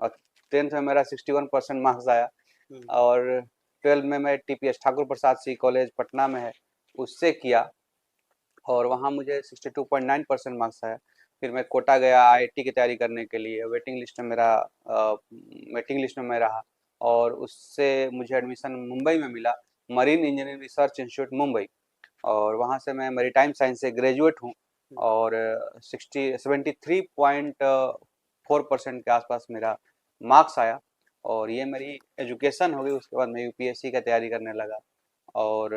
और 10th में मेरा 61% मार्क्स आया। और 12 में मैं टीपीएस ठाकुर प्रसाद सी कॉलेज पटना में है, उससे किया और वहाँ मुझे 62.9% मार्क्स आया। फिर मैं कोटा गया आईआईटी की तैयारी करने के लिए, वेटिंग लिस्ट में मैं रहा और उससे मुझे एडमिशन मुंबई में मिला, marine engineering research institute Mumbai. और वहाँ से मैं मैरीटाइम साइंस से ग्रेजुएट हूँ और 73.4% के आसपास मेरा मार्क्स आया। और ये मेरी एजुकेशन हो गई। उसके बाद मैं यूपीएससी का तैयारी करने लगा और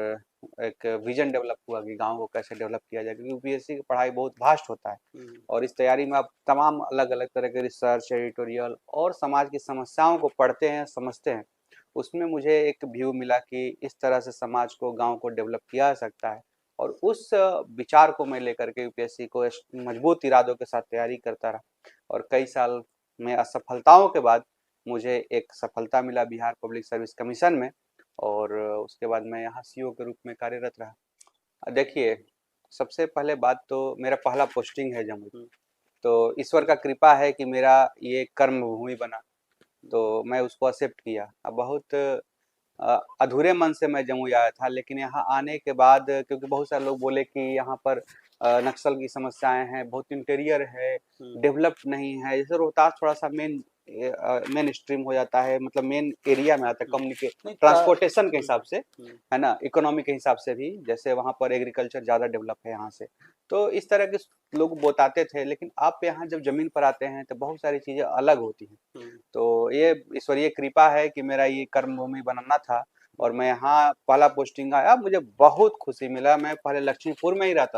एक विजन डेवलप हुआ कि गांव को कैसे डेवलप किया जाए, क्योंकि यूपीएससी की पढ़ाई बहुत वास्ट होता है और इस तैयारी में आप तमाम अलग अलग तरह के रिसर्च, एडिटोरियल और समाज की समस्याओं को पढ़ते हैं, समझते हैं। उसमें मुझे एक व्यू मिला कि इस तरह से समाज को, गांव को डेवलप किया जा सकता है और उस विचार को मैं लेकर के यूपीएससी को मजबूत इरादों के साथ तैयारी करता रहा और कई साल में असफलताओं के बाद मुझे एक सफलता मिला बिहार पब्लिक सर्विस कमीशन में और उसके बाद मैं यहाँ सीईओ के रूप में कार्यरत रहा। देखिए, सबसे पहले बात तो मेरा पहला पोस्टिंग है जमुई, तो ईश्वर का कृपा है कि मेरा ये कर्म भूमि बना, तो मैं उसको एक्सेप्ट किया। अब बहुत अधूरे मन से मैं जमुई आया था, लेकिन यहाँ आने के बाद क्योंकि बहुत सारे लोग बोले कि यहाँ पर नक्सल की समस्याएं हैं, बहुत इंटीरियर है, डेवलप्ड नहीं है। जैसे रोहतास थोड़ा सा मेन स्ट्रीम हो जाता है, मतलब मेन एरिया में आता है, कम्युनिकेट ट्रांसपोर्टेशन के हिसाब से, है ना, इकोनॉमी के हिसाब से भी, जैसे वहाँ पर एग्रीकल्चर ज़्यादा डेवलप है यहाँ से। तो इस तरह के लोग बताते थे, लेकिन आप यहाँ जब जमीन पर आते हैं तो बहुत सारी चीज़ें अलग होती हैं। तो ये ईश्वरीय कृपा है कि मेरा ये कर्म भूमि बनना था और मैं यहाँ पहला पोस्टिंग आया, मुझे बहुत खुशी मिला। मैं पहले लक्ष्मीपुर में ही रहता था।